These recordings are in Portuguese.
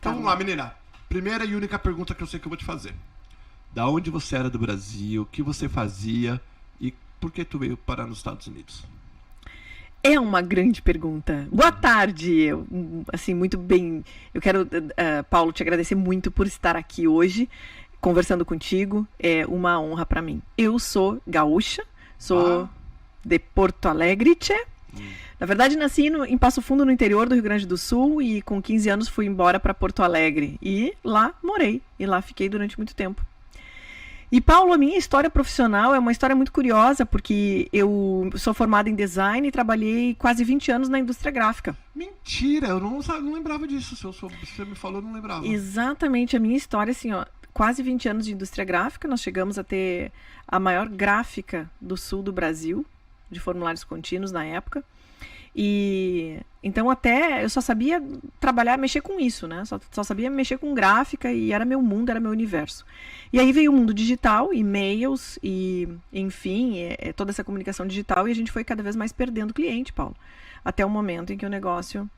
Então vamos lá, menina. Primeira e única pergunta que eu sei que eu vou te fazer. Da onde você era do Brasil, o que você fazia e por que tu veio parar nos Estados Unidos? É uma grande pergunta. Boa tarde. Assim, muito bem. Eu quero, Paulo, te agradecer muito por estar aqui hoje, conversando contigo. É uma honra para mim. Eu sou gaúcha, sou de Porto Alegre, tchê. Na verdade, nasci em Passo Fundo, no interior do Rio Grande do Sul, e com 15 anos fui embora para Porto Alegre. E lá morei, e lá fiquei durante muito tempo. E, Paulo, a minha história profissional é uma história muito curiosa, porque eu sou formada em design e trabalhei quase 20 anos na indústria gráfica. Mentira, eu não lembrava disso. Se você me falou, eu não lembrava. Exatamente, a minha história, assim, ó, quase 20 anos de indústria gráfica. Nós chegamos a ter a maior gráfica do sul do Brasil, de formulários contínuos na época. E então até eu só sabia trabalhar, mexer com isso, né? Só sabia mexer com gráfica e era meu mundo, era meu universo. E aí veio o mundo digital, e-mails e, enfim, toda essa comunicação digital, e a gente foi cada vez mais perdendo cliente, Paulo. Até o momento em que o negócio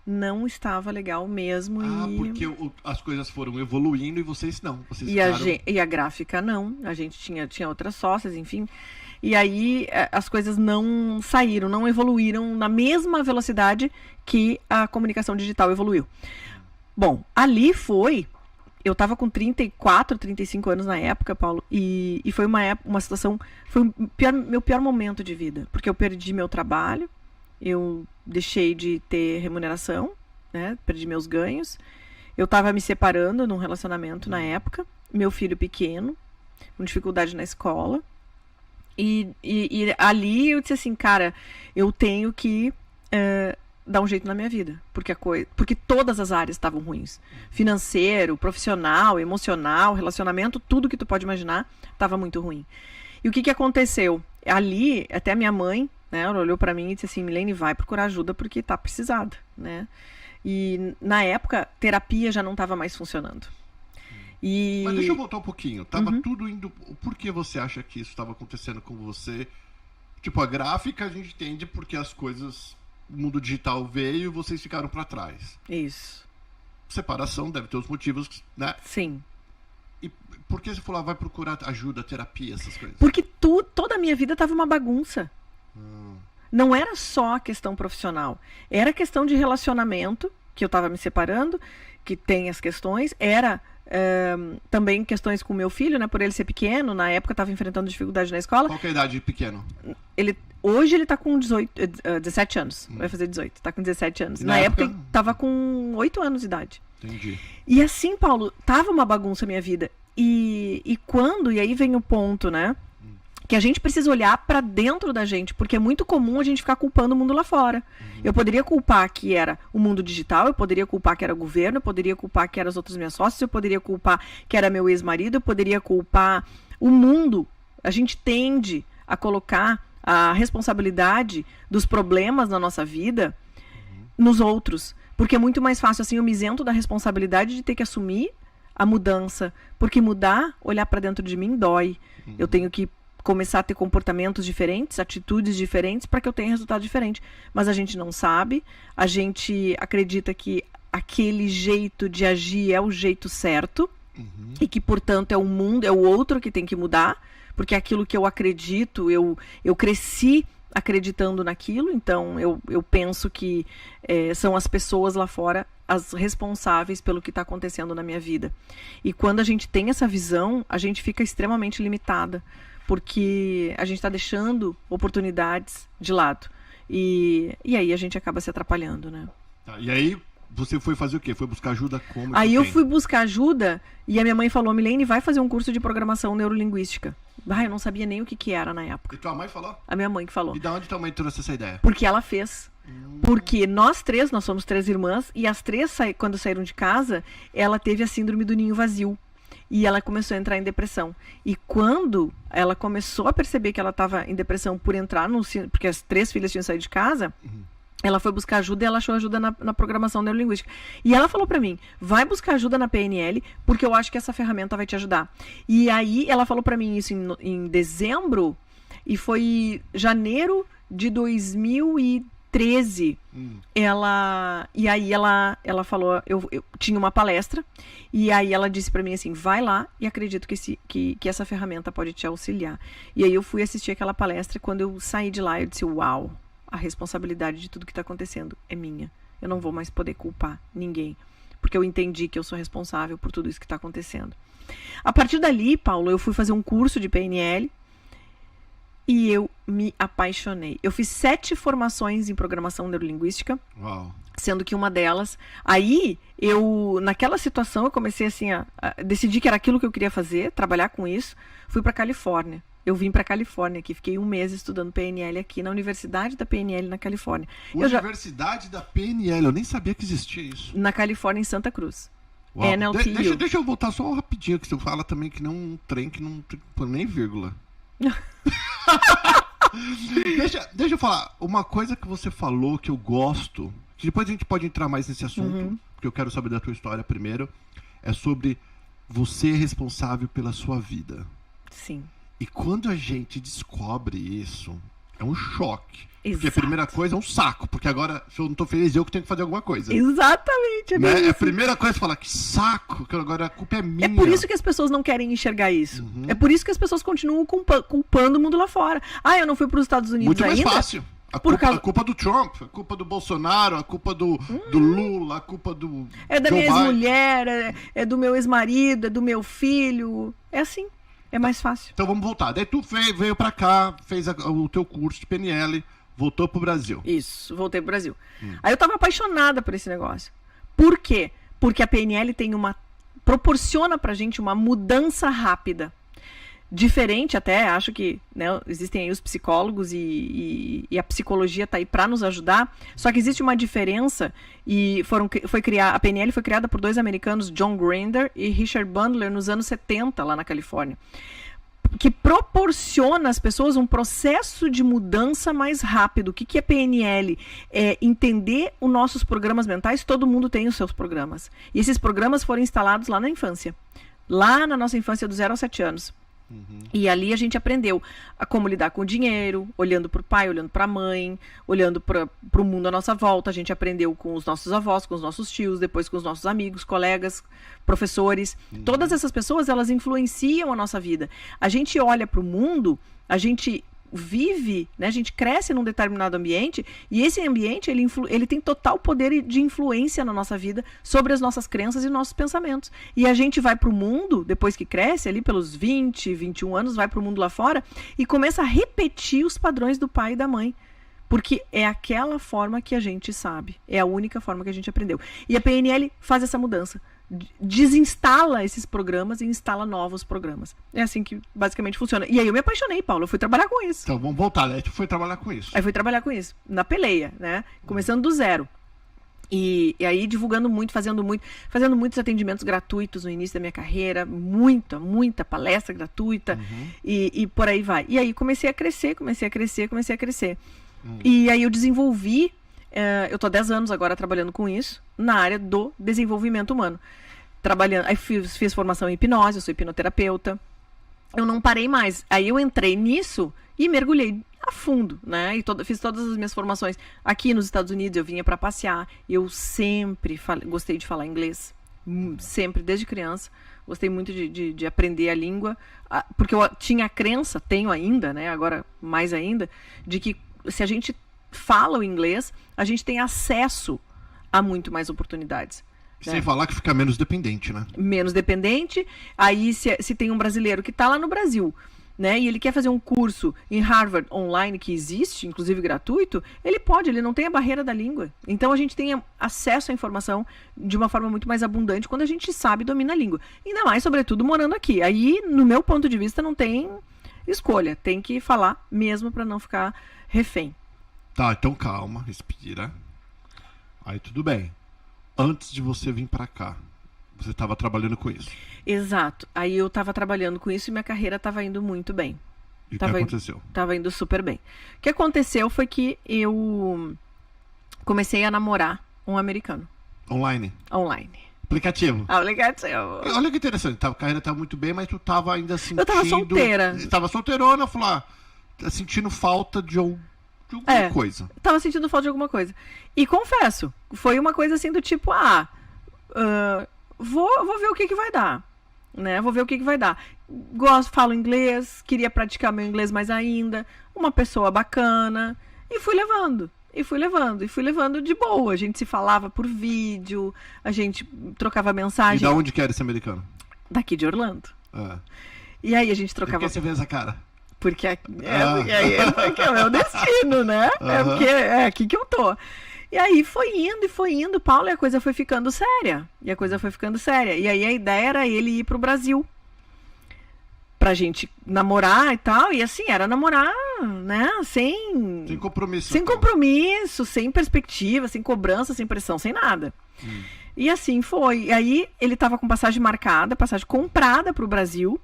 não estava legal mesmo. Porque as coisas foram evoluindo e vocês não. Vocês e a gráfica não. A gente tinha outras sócias, enfim. E aí as coisas não saíram, não evoluíram na mesma velocidade que a comunicação digital evoluiu. Bom, ali eu estava com 34, 35 anos na época, Paulo, e foi uma situação, foi o meu pior momento de vida, porque eu perdi meu trabalho, eu deixei de ter remuneração, né, perdi meus ganhos, eu estava me separando num relacionamento na época, meu filho pequeno, com dificuldade na escola. E ali eu disse assim, cara, eu tenho que dar um jeito na minha vida, porque todas as áreas estavam ruins. Financeiro, profissional, emocional, relacionamento, tudo que tu pode imaginar estava muito ruim. E o que aconteceu? Ali, até a minha mãe, né, ela olhou para mim e disse assim, Milene, vai procurar ajuda porque tá precisada, né? E na época, terapia já não estava mais funcionando. Mas deixa eu voltar um pouquinho. Tava tudo indo... Por que você acha que isso estava acontecendo com você? Tipo, a gráfica a gente entende porque as coisas... O mundo digital veio e vocês ficaram para trás. Isso. Separação deve ter os motivos, né? Sim. E por que você falou, vai procurar ajuda, terapia, essas coisas? Porque toda a minha vida tava uma bagunça. Não era só a questão profissional. Era a questão de relacionamento, que eu tava me separando, que tem as questões. Era... também questões com o meu filho, né? Por ele ser pequeno, na época estava enfrentando dificuldade na escola. Qual que é a idade de pequeno? Hoje ele está com 17 anos. Vai fazer 18, está com 17 anos. Na época ele estava com 8 anos de idade. Entendi. E assim, Paulo, tava uma bagunça a minha vida. E aí vem o ponto, né? Que a gente precisa olhar para dentro da gente, porque é muito comum a gente ficar culpando o mundo lá fora. Eu poderia culpar que era o mundo digital, eu poderia culpar que era o governo, eu poderia culpar que eram as outras minhas sócias, eu poderia culpar que era meu ex-marido, eu poderia culpar o mundo. A gente tende a colocar a responsabilidade dos problemas na nossa vida nos outros, porque é muito mais fácil, assim, eu me isento da responsabilidade de ter que assumir a mudança, porque mudar, olhar para dentro de mim dói. Eu tenho que começar a ter comportamentos diferentes, atitudes diferentes, para que eu tenha resultado diferente. Mas a gente não sabe, a gente acredita que aquele jeito de agir é o jeito certo, e que, portanto, é o mundo, é o outro que tem que mudar, porque é aquilo que eu acredito, eu cresci acreditando naquilo, então eu penso que são as pessoas lá fora as responsáveis pelo que está acontecendo na minha vida. E quando a gente tem essa visão, a gente fica extremamente limitada, porque a gente está deixando oportunidades de lado. E aí a gente acaba se atrapalhando, né? E aí você foi fazer o quê? Foi buscar ajuda como? Aí eu fui buscar ajuda e a minha mãe falou, Milene, vai fazer um curso de programação neurolinguística. Eu não sabia nem o que era na época. E tua mãe falou? A minha mãe que falou. E de onde tua mãe trouxe essa ideia? Porque ela fez. Porque nós somos 3 irmãs, e as 3, quando saíram de casa, ela teve a síndrome do ninho vazio. E ela começou a entrar em depressão. E quando ela começou a perceber que ela estava em depressão por entrar porque as 3 filhas tinham saído de casa, ela foi buscar ajuda e ela achou ajuda na programação neurolinguística. E ela falou pra mim, vai buscar ajuda na PNL, porque eu acho que essa ferramenta vai te ajudar. E aí ela falou pra mim isso em dezembro, e foi janeiro de 2013 2013, e aí ela falou, eu tinha uma palestra, e aí ela disse pra mim assim, vai lá e acredito que essa ferramenta pode te auxiliar. E aí eu fui assistir aquela palestra, e quando eu saí de lá, eu disse, uau, a responsabilidade de tudo que tá acontecendo é minha. Eu não vou mais poder culpar ninguém, porque eu entendi que eu sou responsável por tudo isso que está acontecendo. A partir dali, Paulo, eu fui fazer um curso de PNL e eu me apaixonei. Eu fiz 7 formações em programação neurolinguística, sendo que uma delas... Aí, naquela situação, eu comecei assim a decidir que era aquilo que eu queria fazer, trabalhar com isso. Fui para Califórnia. Eu vim para Califórnia aqui, fiquei 1 mês estudando PNL aqui na Universidade da PNL na Califórnia. Universidade da PNL, eu nem sabia que existia isso. Na Califórnia, em Santa Cruz. NLTU. Deixa eu voltar só rapidinho, que você fala também que não um trem que não tem nem vírgula. deixa eu falar, uma coisa que você falou que eu gosto, que depois a gente pode entrar mais nesse assunto, porque eu quero saber da tua história primeiro, é sobre você responsável pela sua vida. Sim. E quando a gente descobre isso, é um choque. Exato. Porque a primeira coisa é um saco, porque agora, se eu não tô feliz, eu que tenho que fazer alguma coisa. Exatamente. É a primeira coisa que fala, que saco, que agora a culpa é minha. É por isso que as pessoas não querem enxergar isso. É por isso que as pessoas continuam culpando o mundo lá fora. Eu não fui para os Estados Unidos muito ainda. Muito mais fácil. A culpa do Trump, a culpa do Bolsonaro, a culpa do Lula, a culpa do É da minha ex-mulher, é do meu ex-marido, é do meu filho. É assim. É mais fácil. Então vamos voltar. Daí tu veio pra cá, fez o teu curso de PNL, voltou pro Brasil. Isso, voltei pro Brasil. Aí eu tava apaixonada por esse negócio. Por quê? Porque a PNL proporciona pra gente uma mudança rápida. Diferente até, acho que, né, existem aí os psicólogos e a psicologia tá aí para nos ajudar, só que existe uma diferença e a PNL foi criada por 2 americanos, John Grinder e Richard Bandler, nos anos 70, lá na Califórnia, que proporciona às pessoas um processo de mudança mais rápido. O que é PNL? É entender os nossos programas mentais, todo mundo tem os seus programas, e esses programas foram instalados lá na infância, lá na nossa infância dos 0 aos 7 anos. E ali a gente aprendeu a como lidar com o dinheiro, olhando para o pai, olhando para a mãe, olhando para o mundo à nossa volta. A gente aprendeu com os nossos avós, com os nossos tios, depois com os nossos amigos, colegas, professores. Todas essas pessoas, elas influenciam a nossa vida. A gente olha para o mundo, a gente vive, né? A gente cresce num determinado ambiente e esse ambiente ele tem total poder de influência na nossa vida sobre as nossas crenças e nossos pensamentos. E a gente vai pro mundo, depois que cresce, ali pelos 20, 21 anos, vai pro mundo lá fora e começa a repetir os padrões do pai e da mãe. Porque é aquela forma que a gente sabe. É a única forma que a gente aprendeu. E a PNL faz essa mudança. Desinstala esses programas e instala novos programas. É assim que basicamente funciona. E aí eu me apaixonei, Paulo. Eu fui trabalhar com isso. Então vamos voltar, né? Tu foi trabalhar com isso. Aí fui trabalhar com isso. Na peleia, né? Começando do zero. E aí divulgando muito, fazendo muitos atendimentos gratuitos no início da minha carreira. Muita palestra gratuita. E por aí vai. E aí comecei a crescer. E aí eu desenvolvi, eu estou há 10 anos agora trabalhando com isso, na área do desenvolvimento humano. Aí fiz formação em hipnose, eu sou hipnoterapeuta. Eu não parei mais. Aí eu entrei nisso e mergulhei a fundo, né? E fiz todas as minhas formações. Aqui nos Estados Unidos eu vinha para passear. Eu sempre gostei de falar inglês. Sempre, desde criança. Gostei muito de aprender a língua. Porque eu tinha a crença, tenho ainda, né? Agora mais ainda, de que se a gente fala o inglês, a gente tem acesso a muito mais oportunidades. Sem né? falar que fica menos dependente, né? Menos dependente. Aí se tem um brasileiro que está lá no Brasil, né? E ele quer fazer um curso em Harvard online, que existe, inclusive gratuito, ele não tem a barreira da língua. Então a gente tem acesso à informação de uma forma muito mais abundante quando a gente sabe e domina a língua. Ainda mais, sobretudo, morando aqui. Aí, no meu ponto de vista, não tem escolha. Tem que falar mesmo para não ficar refém. Tá, então calma, respira. Aí tudo bem. Antes de você vir para cá, você estava trabalhando com isso. Exato. Aí eu estava trabalhando com isso e minha carreira estava indo muito bem. E o que aconteceu? Estava indo super bem. O que aconteceu foi que eu comecei a namorar um americano. Online? Online. Aplicativo? Aplicativo. Olha que interessante. A carreira estava muito bem, mas tu estava ainda sentindo... Eu estava solteira. Estava solteirona, falar, sentindo falta de de alguma coisa. Tava sentindo falta de alguma coisa. E confesso, foi uma coisa assim do tipo, vou ver o que vai dar. Né? Vou ver o que vai dar. Falo inglês, queria praticar meu inglês mais ainda. Uma pessoa bacana. E fui levando. E fui levando de boa. A gente se falava por vídeo, a gente trocava mensagem. E da onde que era esse americano? Daqui de Orlando. E aí a gente trocava... Por que você fez essa cara? Porque é o meu destino, né? É porque é aqui que eu tô. E aí foi indo, Paulo, e a coisa foi ficando séria. E aí a ideia era ele ir pro Brasil. Pra gente namorar e tal. E assim, era namorar, né? Sem compromisso. Sem compromisso, sem perspectiva, sem cobrança, sem pressão, sem nada. E assim foi. E aí ele tava com passagem marcada, passagem comprada pro Brasil.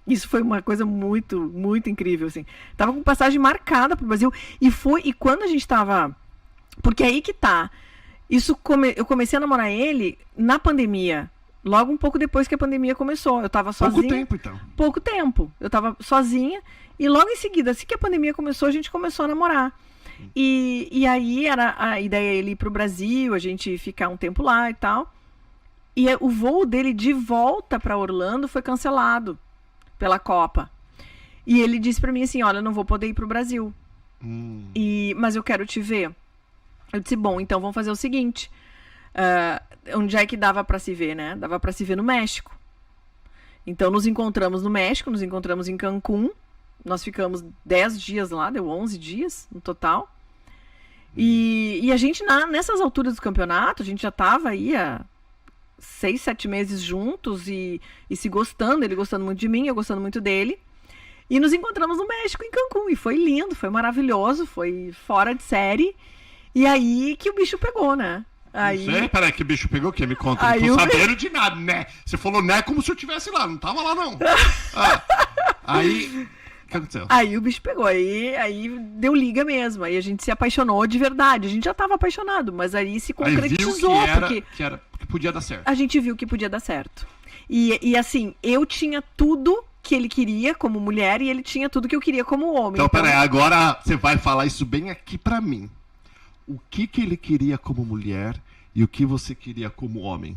Isso foi uma coisa muito, muito incrível, assim. Tava com passagem marcada pro Brasil. E quando a gente tava... Porque aí que tá. Eu comecei a namorar ele na pandemia. Logo um pouco depois que a pandemia começou. Eu tava sozinha. Pouco tempo, então. Pouco tempo. Eu tava sozinha. E logo em seguida, assim que a pandemia começou, a gente começou a namorar. E aí era a ideia ele ir pro Brasil, a gente ficar um tempo lá e tal. E o voo dele de volta pra Orlando foi cancelado pela Copa. E ele disse pra mim assim, olha, eu não vou poder ir pro Brasil. Mas eu quero te ver. Eu disse, bom, então vamos fazer o seguinte. Onde é que dava pra se ver, né? Dava pra se ver no México. Então nos encontramos no México, nos encontramos em Cancún. Nós ficamos 10 dias lá, deu 11 dias no total. E a gente, nessas alturas do campeonato, a gente já tava aí há 6, 7 meses juntos e se gostando, ele gostando muito de mim, eu gostando muito dele. E nos encontramos no México, em Cancún. E foi lindo, foi maravilhoso, foi fora de série. E aí que o bicho pegou, né? Aí... Não sei, peraí, que bicho pegou o quê? Me conta, não tô sabendo de nada, né? Você falou né como se eu estivesse lá, não tava lá não. Aí, o que aconteceu? Aí o bicho pegou, aí deu liga mesmo, aí a gente se apaixonou de verdade, a gente já tava apaixonado, mas aí se concretizou, que podia dar certo. A gente viu que podia dar certo. E assim, eu tinha tudo que ele queria como mulher e ele tinha tudo que eu queria como homem. Então peraí, agora você vai falar isso bem aqui pra mim. O que ele queria como mulher e o que você queria como homem?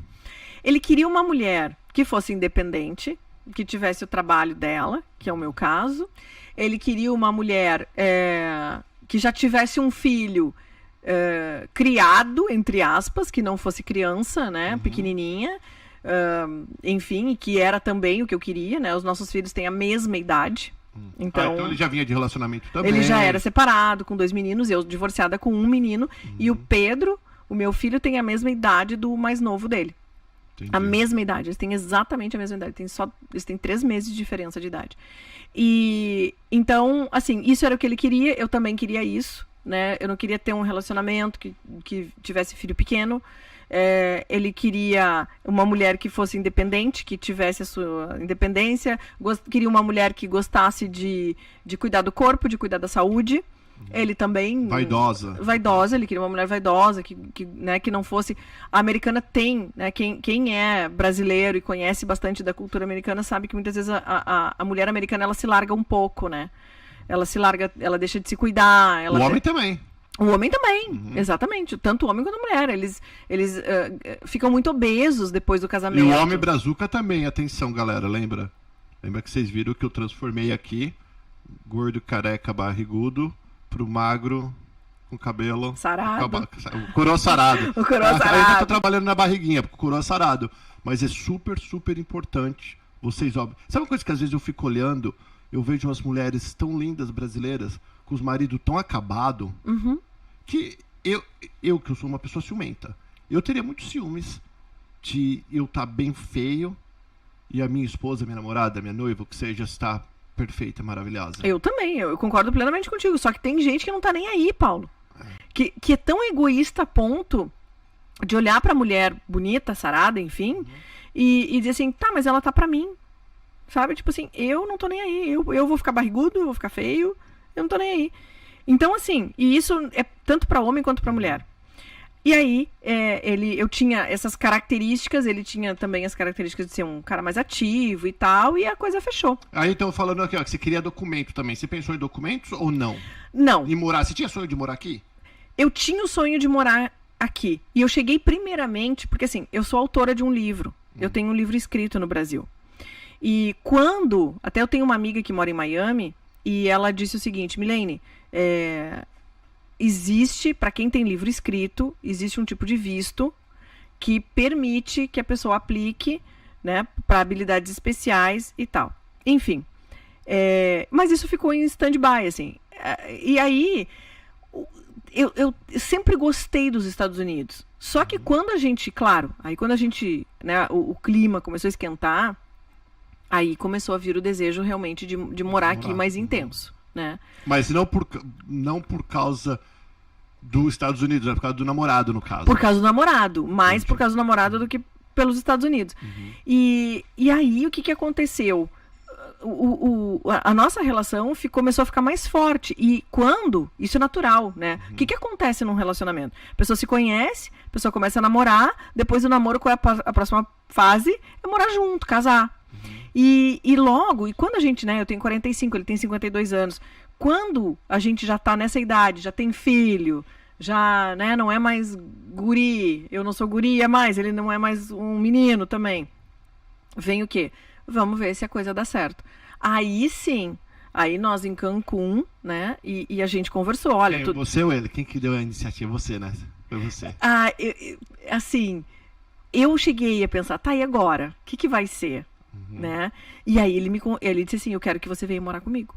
Ele queria uma mulher que fosse independente, que tivesse o trabalho dela, que é o meu caso. Ele queria uma mulher que já tivesse um filho criado, entre aspas, que não fosse criança, né, pequenininha. Enfim, que era também o que eu queria, né? Os nossos filhos têm a mesma idade. Então ele já vinha de relacionamento também. Ele já era separado com 2 meninos, eu divorciada com 1 menino. E o Pedro, o meu filho, tem a mesma idade do mais novo dele. Entendi. A mesma idade, eles têm exatamente a mesma idade. Eles têm 3 meses de diferença de idade. E então, assim, isso era o que ele queria, eu também queria isso, né? Eu não queria ter um relacionamento que tivesse filho pequeno. Ele queria uma mulher que fosse independente, que tivesse a sua independência, queria uma mulher que gostasse de cuidar do corpo, de cuidar da saúde. Ele também... Vaidosa, ele queria uma mulher vaidosa, que não fosse... A americana tem, né, quem é brasileiro e conhece bastante da cultura americana sabe que muitas vezes a mulher americana ela se larga um pouco, né? Ela se larga, ela deixa de se cuidar. O homem também. O homem também, exatamente. Tanto o homem quanto a mulher. Eles ficam muito obesos depois do casamento. E o homem brazuca também, atenção, galera, lembra? Lembra que vocês viram que eu transformei aqui, gordo, careca, barrigudo, pro magro, com cabelo... Sarado. O coroa sarado. O coroa sarado. Ainda tô trabalhando na barriguinha, porque o coroa sarado. Mas é super, super importante vocês, óbvio. Sabe uma coisa que às vezes eu fico olhando? Eu vejo umas mulheres tão lindas brasileiras, com os maridos tão acabados, que eu que sou uma pessoa ciumenta, eu teria muitos ciúmes de eu estar bem feio e a minha esposa, minha namorada, minha noiva, o que seja, está perfeita, maravilhosa. Eu também, eu concordo plenamente contigo, só que tem gente que não tá nem aí, Paulo. Que é tão egoísta a ponto de olhar pra mulher bonita, sarada, enfim, e dizer assim, tá, mas ela tá pra mim. Sabe? Tipo assim, eu não tô nem aí. Eu vou ficar barrigudo, eu vou ficar feio, eu não tô nem aí. Então, assim, e isso é tanto pra homem quanto pra mulher. E aí, eu tinha essas características, ele tinha também as características de ser um cara mais ativo e tal, e a coisa fechou. Aí então falando aqui, ó, que você queria documento também. Você pensou em documentos ou não? Não. Em morar? Você tinha sonho de morar aqui? Eu tinha o sonho de morar aqui. E eu cheguei primeiramente, porque assim, eu sou autora de um livro. Eu tenho um livro escrito no Brasil. E até eu tenho uma amiga que mora em Miami, e ela disse o seguinte, Milene, existe, para quem tem livro escrito, existe um tipo de visto que permite que a pessoa aplique, né, para habilidades especiais e tal. Enfim, mas isso ficou em stand-by, assim. E aí, eu sempre gostei dos Estados Unidos. Só que quando a gente, né, o clima começou a esquentar, aí começou a vir o desejo realmente de morar aqui mais intenso. Né? Mas não por causa dos Estados Unidos, é por causa do namorado, no caso. Por causa do namorado, mais por causa do namorado do que pelos Estados Unidos. E aí o que aconteceu? A nossa relação começou a ficar mais forte. E isso é natural, né? O que acontece num relacionamento? A pessoa se conhece, a pessoa começa a namorar, depois do namoro, qual é a próxima fase? É morar junto, casar. E quando a gente, né, eu tenho 45, ele tem 52 anos, quando a gente já tá nessa idade, já tem filho, já, né, não é mais guri, eu não sou guria mais, ele não é mais um menino também, vem o quê? Vamos ver se a coisa dá certo. Aí sim, aí nós em Cancún, né, e a gente conversou, olha... Você ou ele? Quem que deu a iniciativa? Você, né? Foi você. Assim, eu cheguei a pensar, tá, e agora? O que vai ser? Né? E aí ele disse assim, eu quero que você venha morar comigo.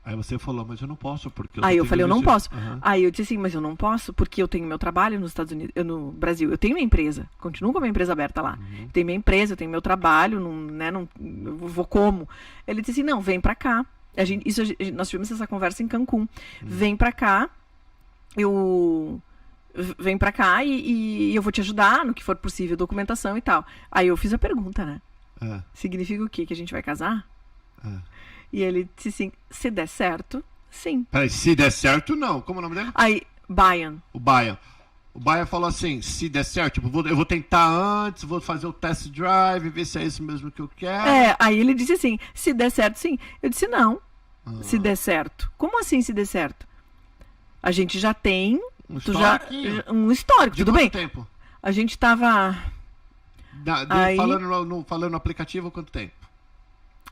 Aí você falou, mas eu não posso, porque... Aí eu falei, eu não posso. Aí eu disse assim, mas eu não posso, porque eu tenho meu trabalho nos Estados Unidos, no Brasil. Eu tenho minha empresa, continuo com a minha empresa aberta lá. Eu tenho minha empresa, eu tenho meu trabalho, eu vou como? Ele disse assim, não, vem pra cá. Nós tivemos essa conversa em Cancún. Vem pra cá, vem pra cá e eu vou te ajudar no que for possível, documentação e tal. Aí eu fiz a pergunta, né? Significa o quê? Que a gente vai casar? E ele disse assim, se der certo, sim. Peraí, se der certo, não. Como é o nome dele? Aí, Bayan. O Bayan falou assim, se der certo, tipo, eu vou tentar antes, vou fazer o test drive, ver se é isso mesmo que eu quero. Aí ele disse assim, se der certo, sim. Eu disse, não, se der certo. Como assim se der certo? A gente já tem um histórico, de tudo bem? Tempo? A gente tava... Falando no aplicativo, quanto tempo?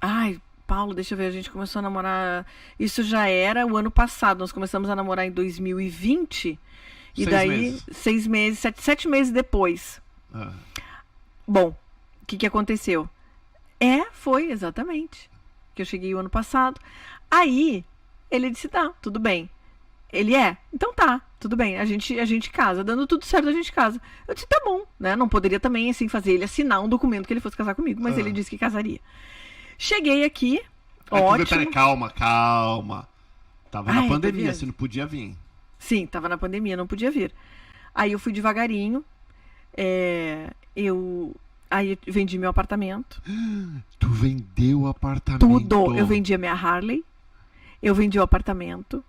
Ai, Paulo, deixa eu ver, a gente começou a namorar... Isso já era o ano passado, nós começamos a namorar em 2020. E daí, 6 meses, 7 meses depois. Bom, o que aconteceu? Foi exatamente. Que eu cheguei o ano passado. Aí, ele disse, tá, tudo bem. Ele então tá, tudo bem, a gente casa, dando tudo certo a gente casa. Eu disse, tá bom, né, não poderia também assim fazer ele assinar um documento que ele fosse casar comigo, mas ele disse que casaria. Cheguei aqui, ótimo. Peraí, calma. Tava na pandemia, você não podia vir. Sim, tava na pandemia, não podia vir. Aí eu fui devagarinho, aí eu vendi meu apartamento. Tu vendeu o apartamento? Tudo, eu vendi a minha Harley, eu vendi o apartamento.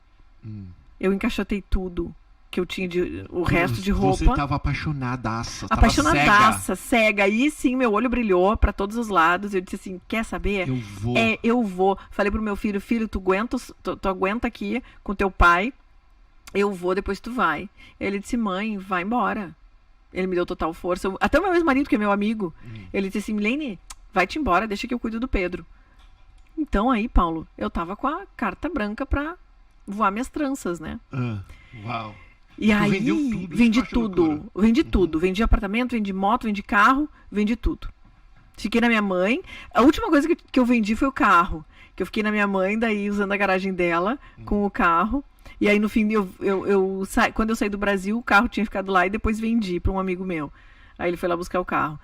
Eu encaixotei tudo que eu tinha o resto de roupa. Você tava apaixonadaça. Apaixonadaça, cega. Aí sim, meu olho brilhou pra todos os lados. Eu disse assim, quer saber? Eu vou. Eu vou. Falei pro meu filho, tu aguenta aqui com teu pai. Eu vou, depois tu vai. Ele disse, mãe, vai embora. Ele me deu total força. Até o meu ex-marido, que é meu amigo, ele disse assim, Milene, vai-te embora, deixa que eu cuido do Pedro. Então aí, Paulo, eu tava com a carta branca pra voar minhas tranças, né? Uau. E aí, vendi tudo. Vendi apartamento, vendi moto, vendi carro, vendi tudo. Fiquei na minha mãe. A última coisa que eu vendi foi o carro. Que eu fiquei na minha mãe, daí usando a garagem dela, com o carro. E aí, no fim, quando eu saí do Brasil, o carro tinha ficado lá e depois vendi para um amigo meu. Aí ele foi lá buscar o carro.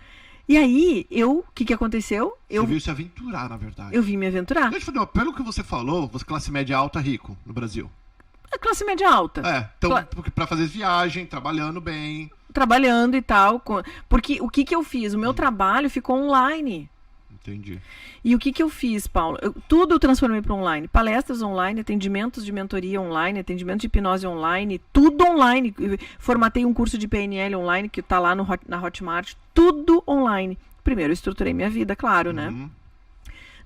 E aí, o que aconteceu? Você veio se aventurar, na verdade. Eu vim me aventurar. Deixa eu falar, pelo que você falou, você classe média alta, rico, no Brasil. É classe média alta. Então, pra fazer viagem, trabalhando bem. Trabalhando e tal. Porque o que eu fiz? O meu trabalho ficou online. Entendi. E o que eu fiz, Paulo? Tudo eu transformei para online. Palestras online, atendimentos de mentoria online, atendimento de hipnose online, tudo online. Formatei um curso de PNL online que está lá na Hotmart, tudo online. Primeiro eu estruturei minha vida, claro, né?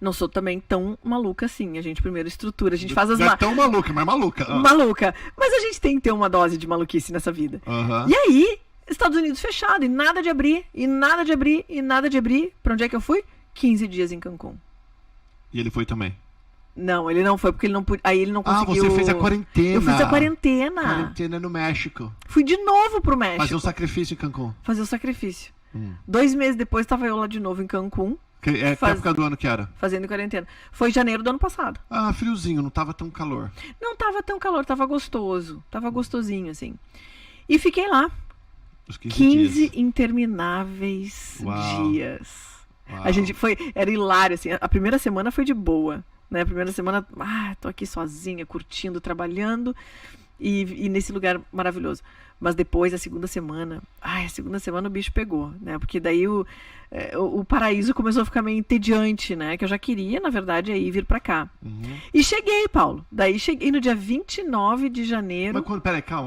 Não sou também tão maluca assim. A gente primeiro estrutura, a gente faz as... Não é tão maluca, mas maluca. Maluca. Mas a gente tem que ter uma dose de maluquice nessa vida. E aí, Estados Unidos fechado, e nada de abrir, e nada de abrir, e nada de abrir. Pra onde é que eu fui? 15 dias em Cancún. E ele foi também? Não, ele não foi, porque ele não podia, aí ele não conseguiu... Ah, você fez a quarentena. Eu fiz a quarentena. Quarentena no México. Fui de novo pro México. Fazer um sacrifício em Cancún. Fazer o sacrifício. 2 meses depois, estava eu lá de novo em Cancún. Que época do ano que era? Fazendo quarentena. Foi em janeiro do ano passado. Ah, friozinho, não tava tão calor. Não tava tão calor, tava gostoso. Tava gostosinho, assim. E fiquei lá. Os 15 dias. Intermináveis dias. Uau. A gente era hilário, assim. A primeira semana foi de boa, né? A primeira semana, tô aqui sozinha, curtindo, trabalhando. E nesse lugar maravilhoso. Mas depois, a segunda semana o bicho pegou, né? Porque daí o paraíso começou a ficar meio entediante, né? Que eu já queria, na verdade, aí vir pra cá. E cheguei, Paulo. Daí cheguei no dia 29 de janeiro. Mas peraí, calma.